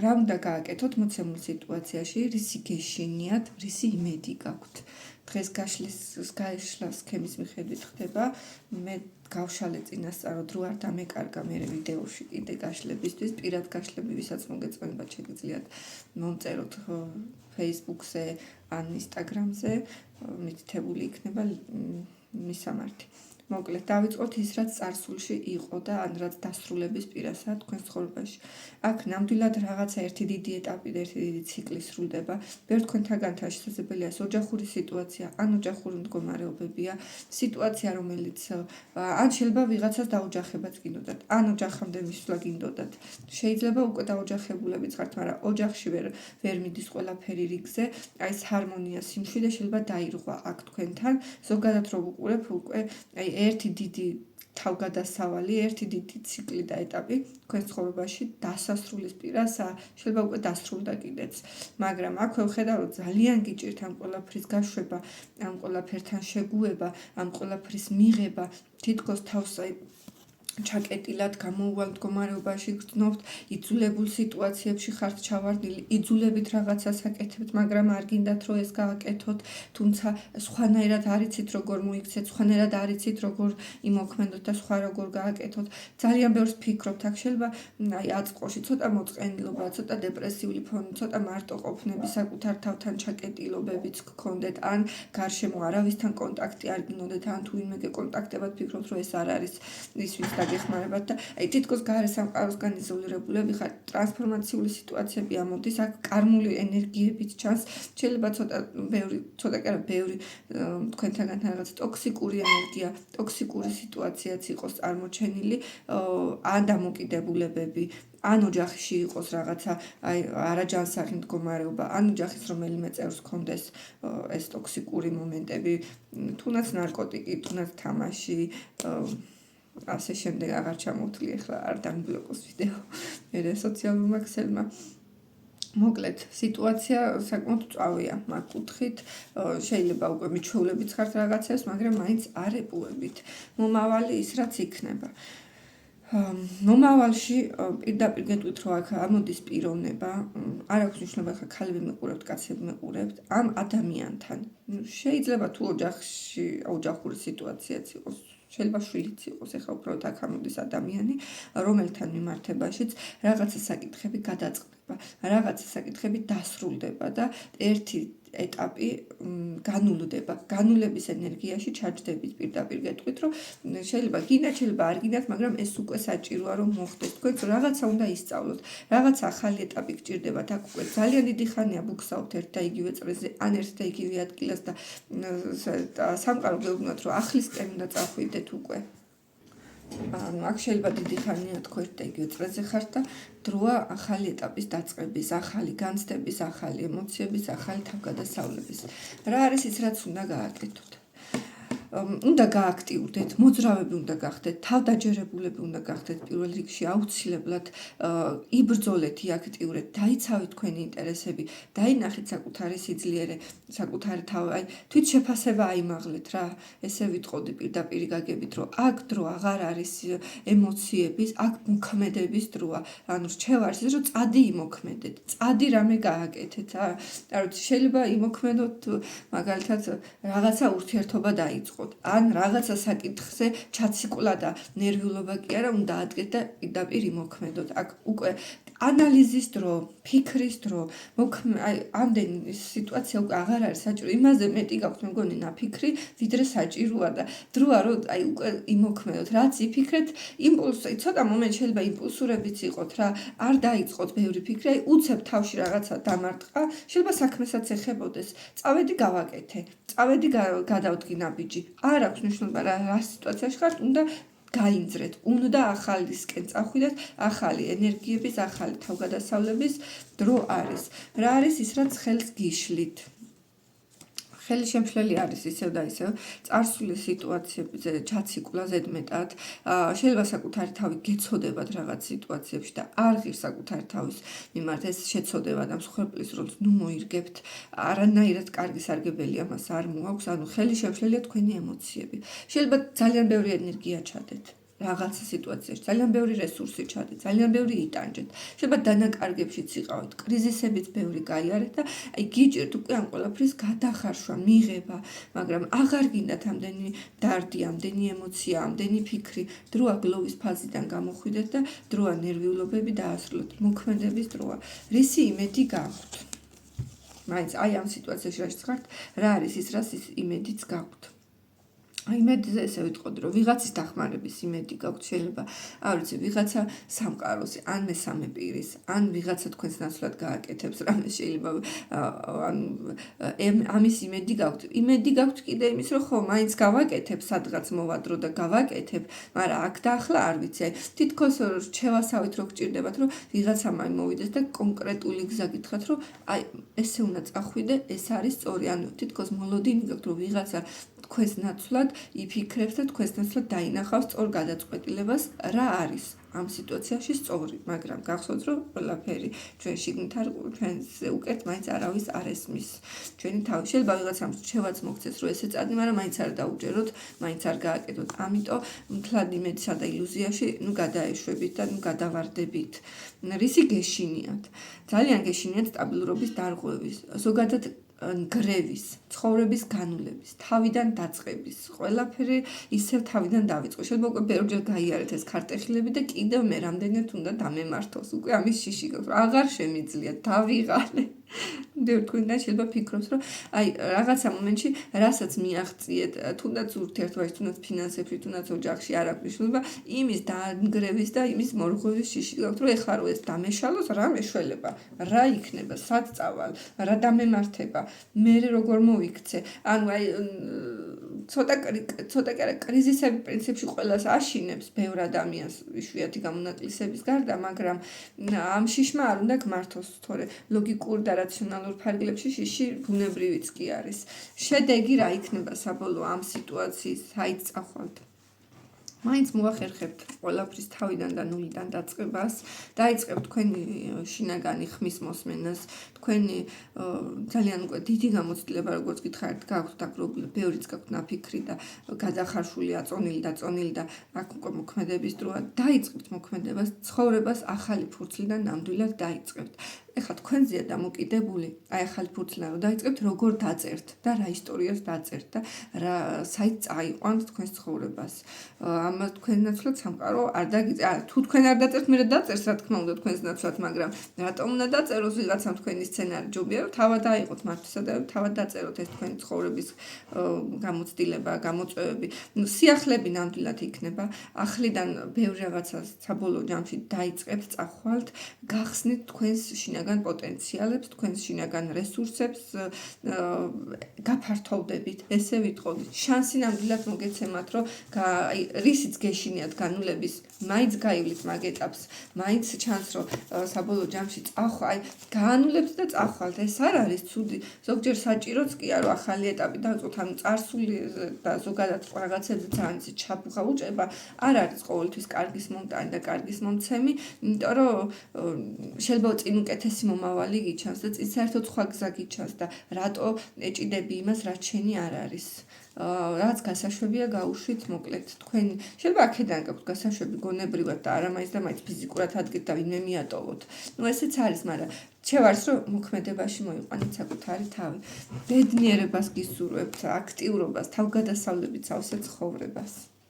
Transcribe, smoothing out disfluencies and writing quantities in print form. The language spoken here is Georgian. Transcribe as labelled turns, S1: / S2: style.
S1: რა უნდა გააკეთოთ მოცემულ სიტუაციაში, რისი გეშინიათ, რისი იმედი გაქვთ. დღეს გაშლა სქემის მიხედვით ხდება, მე გავშალე წინასწაროდ რო არ დამეკარგა მე ვიდეოში კიდე გაშლებისთვის, პირად გაშლები, ვისაც მოგეწონებათ შეგიძლიათ მომწეროთ Facebook-ზე ან Instagram-ზე, მითითებული იქნება მისამართი. მოკლედ დავიწყოთ ის, რაც წარსულში იყო და ან რაც დასრულების პირასაა თქვენ ცხოვრებაში. აქ ნამდვილად რაღაცა ერთი დიდი ეტაპი და ერთი დიდი ციკლი სრულდება. ბევრ თქვენთაგანთან შესაძლებელია ოჯახური სიტუაცია, ან ოჯახური მდგომარეობებია, სიტუაცია, რომელიც ან შეიძლება ვიღაცას დაოჯახებაც გინდოდათ, ან ოჯახამდე მისვლა გინდოდათ. შეიძლება უკვე დაოჯახებულებიც ხართ, მაგრამ ოჯახში ვერ მიდის ყველაფერი რიგზე, აი ეს ჰარმონია, სიმშვიდე შეიძლება დაირღვა აქ თქვენთან. ზოგადად რო ვუყურებ უკვე ერთი დიდი თავგადასავალი, ერთი დიდი ციკლი და ეტაპი თქვენ ცხოვრებაში დასასრულის პირასაა, შეიძლება უკვე დასრულდა კიდეც. მაგრამ აქვე ვხედავ, რომ ძალიან გიჭირთ ამ ყველაფრის გაშვება, ამ ყველაფერთან შეგუება, ამ ყველაფრის მიღება, თითქოს თავს ჩაკეტილად გამოუვალ მდგომარეობაში გრძნობთ, იძულებულ სიტუაციებში ხართ ჩავარდნილი, იძულებით რაღაცას აკეთებთ, მაგრამ არ გინდათ რომ ეს გააკეთოთ, თუმცა სხვანაირად არ იცით როგორ მოიქცეთ, სხვანაირად არ იცით როგორ იმოქმედოთ და სხვა როგორ გააკეთოთ. ძალიან ბევრს ფიქრობთ, აქ შეიძლება აი აწყოში ცოტა მოწყენილობა, ცოტა დეპრესიული ფონი, ცოტა მარტოყოფნები, საკუთარ თავთან ჩაკეტილობებიც გქონდეთ, ან გარშემო არავისთან კონტაქტი არ გინდოდეთ, ან თუ ვინმე გეკონტაქტებათ, ფიქრობთ რომ ეს არ არის ის ვის გეხმარებათ და აი თითქოს გარე სამყაროსგან იზოლირებულები ხართ, ტრანსფორმაციული სიტუაციები ამოდის, აქ კარმული ენერგიებიც ჩანს, შეიძლება ცოტა კი არა ბევრი თქვენთაგანთან რაღაც ტოქსიკური ენერგია, ტოქსიკური სიტუაციაც იყოს წარმოჩენილი, ან დამოკიდებულებები, ან ოჯახში იყოს რაღაცა აი არაჯანსაღი მდგომარეობა, ან ოჯახის რომელიმე წევრს ჰქონდეს ეს ტოქსიკური მომენტები, თუნდაც ნარკოტიკი, თუნდაც თამაში, ასე შემდეგ აღარ ჩამოვთვლი, ახლა არ დამიბლოკოს ვიდეო მე სოციალურმა ქსელმა. მოკლედ, სიტუაცია საკმაოდ წვავია მაგ კუთხით, შეიძლება უკვე მიჩვეულებიც ხართ რაღაცებს, მაგრამ მაინც არ ებუებით. მომავალი ის რაც იქნება. მომავალში პირდაპირ გეტყვით, რომ აქ ამოდის პიროვნება, არ აქვს მნიშვნელობა ხა ქალები მეყურებთ, კაცები მეყურებთ, ამ ადამიანთან. შეიძლება თუ ოჯახში ოჯახური სიტუაციაც იყოს, შეიძლება შვილიც იყოს, ეხლა უბრალოდ აქ ამოდის ადამიანი, რომელთან მიმართებაშიც რაღაცა საკითხები გადაწყდება, რაღაცა საკითხები დასრულდება და ერთი ეტაპი განულდება. განულების ენერგიაში ჩაჯდებით პირდაპირ გეტყვით, რომ შეიძლება გინდათ, შეიძლება არ გინდათ, მაგრამ ეს უკვე საჭიროა რომ მოხდეს. თქვენც რაღაცა უნდა ისწავლოთ, რაღაცა ახალი ეტაპი გჭირდებათ. აქ უკვე ძალიან დიდი ხანია ბუქსაუთ ერთ და იგივე წრეზე, ან ერთ და იგივე ადგილას და სამყარო გეუბნათ, რომ ახლისკენ უნდა წახვიდეთ უკვე. აქ შეიძლება დიდი ხანია თქო ერთ და იგივე წრეზე ხართ და დროა ახალი ეტაპის დაწყების, ახალი განცდების, ახალი ემოციების, ახალი თავგადასავლების. რა არის ის, რაც უნდა გააკეთოთ? უნდა გააქტიურდეთ, მოძრავები უნდა გახდეთ, თავდაჯერებულები უნდა გახდეთ პირველ რიგში აუცილებლად, იბრძოლეთ, იაქტიურეთ, დაიცავით თქვენი ინტერესები, დაინახეთ საკუთარი სიძლიერე, საკუთარი თავი, აი თვით შეფასება აიმაღლეთ რა, ესე ვიტყოდი პირდაპირ გაგებით, რომ აქ დრო აღარ არის ემოციების, აქ მოქმედების დროა, ანუ რჩევა არის ის, რომ წადი იმოქმედეთ, წადი რამე გააკეთეთ, შეიძლება იმოქმედოთ, მაგალითად რაღაცა ურთიერთობა დაიწყოთ. ან რაღაცა საკითხზე ჩაციკლა და ნერვიულობა კი არა უნდა ადგეთ და პირდაპირ იმოქმედოთ. აქ უკვე ანალიზის დრო, ფიქრის დრო, აი ამდენი სიტუაცია უკვე აღარ არის საჭირო. იმაზე მეტი გაქვთ მეგონი ნაფიქრი, ვიდრე საჭიროა და დროა რომ აი უკვე იმოქმედოთ. რაც იფიქრეთ, იმპულსი, ცოტა მომენტ შეიძლება იმპულსურებიც იყოთ რა, არ დაიწყოთ ბევრი ფიქრი, აი უცებ თავში რაღაცა დამარტყა, შეიძლება საქმესაც ეხებოდეს. წავედი გავაკეთე, წავედი გადავდგი ნაბიჯი. არ აქვს მნიშვნელობა რა სიტუაციაში ხართ, უნდა გაინძრეთ, უნდა ახალისკენ წახვიდეთ, ახალი ენერგიების, ახალი თავგადასავლების დრო არის. რა არის ის, რაც ხელს გიშლით? ხელი შემშლელი არის ისევ და ისევ, წარსული სიტუაციებზე ჩაციკლა ზედმეტად, შეიძლება საკუთარი თავი გეცოდებათ რაღაც სიტუაციებში და არ ღირს საკუთარი თავის მიმართ ეს შეცოდება და მსხვერპლის როლს ნუ მოირგებთ, არანაირად კარგი სარგებელი ამას არ მოაქვს, ანუ ხელი შემშლელია თქვენი ემოციები. შეიძლება ძალიან ბევრი ენერგია ჩადეთ. რაღაცა სიტუაციაში ძალიან ბევრი რესურსი ჩადეთ, ძალიან ბევრი იტანჯეთ. შეიძლება დანაკარგებშიც იყავით, კრიზისებიც ბევრი გაიარეთ და აი გიჭირთ უკვე ამ ყველაფრის გადახარშვა, მიღება, მაგრამ აღარ გინდათ ამდენი დარდი, ამდენი ემოცია, ამდენი ფიქრი, დროა გლოვის ფაზიდან გამოხვიდეთ და დროა ნერვიულობები დაასრულოთ, მოქმედების დროა. რისი იმედი გაქვთ? მაინც აი ამ სიტუაციაში რაშიც ხართ, რა არის ის, რას ის იმედიც გაქვთ? აი იმედზე ესე ვიტყოდი, რომ ვიღაცის დახმარების იმედი გაქვთ, შეიძლება, არ ვიცი, ვიღაცა სამყაროსი, ან მესამე პირის, ან ვიღაცა თქვენს ნაცვლად გააკეთებს რამეს, შეიძლება ამის იმედი გაქვთ. იმედი გაქვთ კიდე იმის, რომ ხო, მაინც გავაკეთებ, სადღაც მოვადრო და გავაკეთებ, მაგრამ აქ და ახლა არ ვიცი, აი თითქოს რჩევასავით რო გჭირდებათ, რომ ვიღაცამ აი მოვიდეს და კონკრეტული გზა გითხრათ, რომ აი ესე უნდა წახვიდე, ეს არის სწორი, ანუ თითქოს მოლოდინი გაქვთ, რომ ვიღაცა თქვენს ნაცვლად იფიქრებს და თქვენს ნაცვლად დაინახავს სწორ გადაწყვეტილებას რა არის ამ სიტუაციაში სწორი, მაგრამ გახსოვთ, რომ ყველაფერი ჩვენ შიგნით არ ჩვენზე უკეთ მაინც არავის არ ესმის ჩვენი თავი. შეიძლება ვიღაცამ რჩევაც მოგცეს, რომ ესე წადი, მაგრამ მაინც არ დაუჯეროთ, მაინც არ გააკეთოთ. ამიტომ მთლად იმედსა და ილუზიაში გადაეშვებით და გადავარდებით. რისი გეშინიათ? ძალიან გეშინიათ სტაბილურობის დარღვევის, ზოგადად გრევის, ცხოვრების განვლების, თავიდან დაწყების, ყველაფერი ისევ თავიდან დავიწყო. შეიძლება უკვე ბევრჯერ გაიარეთ ეს ქარტეხილები და კიდევ მე რამდენად უნდა დამემართოს. უკვე ამის შიში გაქვს, აღარ შემიძლია, დავიღალე. ბევრი თქვენგან შეიძლება ფიქრობს, რომ აი რაღაცა მომენტში რასაც მიაღწიეთ, თუნდაც ურთიერთობაში, თუნდაც ფინანსებში, თუნდაც ოჯახში არ აქვს მნიშვნელობა, იმის დანგრევის და იმის მორღვევის შიში გაქვთ, რომ ეხლა რო ეს დამეშალოს, რა მეშველება, რა იქნება, სად წავალ, რა დამემართება, მე როგორ მოვიქცე. ანუ აი ცოტა კი არა, კრიზისები პრინციპში ყველას აშინებს, ბევრ ადამიანს იშვიათი გამონაკლისების გარდა, მაგრამ ამ შიშმა არ უნდა გმართოს, თორე ლოგიკურ და რაციონალურ ფარგლებში შიში ბუნებრივიც კი არის. შედეგი რა იქნება საბოლოო ამ სიტუაციის, საით წახვალთ? მაინც მოახერხებთ ყველაფრის თავიდან და ნულიდან დაწყებას, დაიწყებთ თქვენი შინაგანი ხმის მოსმენას, თქვენი ძალიან უკვე დიდი გამოცდილება, როგორც გითხარით, გაქვთ დაგროვებული, ბევრიც გაქვთ ნაფიქრი და გადახარშული, აწონილი და აქ უკვე მოქმედების დროა. დაიწყებთ მოქმედებას, ცხოვრებას ახალი ფურცლიდან ნამდვილად დაიწყებთ. ეხლა თქვენზეა დამოკიდებული, აი ახალი ფურცლიდან რომ დაიწყებთ, როგორ დაწერთ და რა ისტორიას დაწერთ და რა საით წაიყვანთ თქვენს ცხოვრებას. ამას თქვენ ნაცვლად სამყარო არ დაგიწე. თუ თქვენ არ დაწერთ, მე რა დაწერს, რა თქმა უნდა, თქვენს ნაცვლად, მაგრამ რატომ უნდა დაწეროს ვიღაცამ თქვენი სცენარი? ჯობია რომ თავად აიღოთ მართლისა და თავად დაწეროთ ეს თქვენი ცხოვრების გამოცდილება, გამოწვევები. სიახლეები ნამდვილად იქნება. ახლიდან ბევრი რაღაცა საბოლოო ჯამში დაიწყებთ, წახვალთ, გახსნით თქვენს შინაგან პოტენციალებს, თქვენს შინაგან რესურსებს, გაფართოვდებით, ესე ვიტყოდით. შანსი ნამდვილად მოგეცემათ, რომ რისიც გეშინიათ განვლების, მაინც გაივლით მაგ ეტაპს, მაინც ჩანს, რომ საბოლოო ჯამში წახვალ, განვლებთ და წახვალთ. ეს არ არის ცუდი. ზოგჯერ საჭიროც კია, რომ ახალი ეტაპი დავიწყოთ, ანუ წარსული და ზოგადად რაღაცებზე ძალიან ისე ჩაბუღა უჭება, არ არის ყოველთვის კარგის მომტანი და კარგის მომცემი, იმიტომ რომ შეიძლება წინ უკეთესი მომავალი გიჩანს და წინ საერთოდ სხვა გზა გიჩანს და რატო ეჭიდები იმას, რაც შენი არ არის. რაც გასაშვებია გაუშვით, მოკლედ თქვენ შეიძლება აქედან გაქვთ გასაშვები გონებრივად და არა მაინც და მაინც ფიზიკურად ადგეთ და ვინმე მიატოვოთ. ესეც არის, მაგრამ შევარს რომ მოქმედებაში მოიყვანეთ საკუთარი თავი. ბედნიერებას გისურვებთ, აქტიურობას, თავგადასავლებით სავსე ცხოვრებას.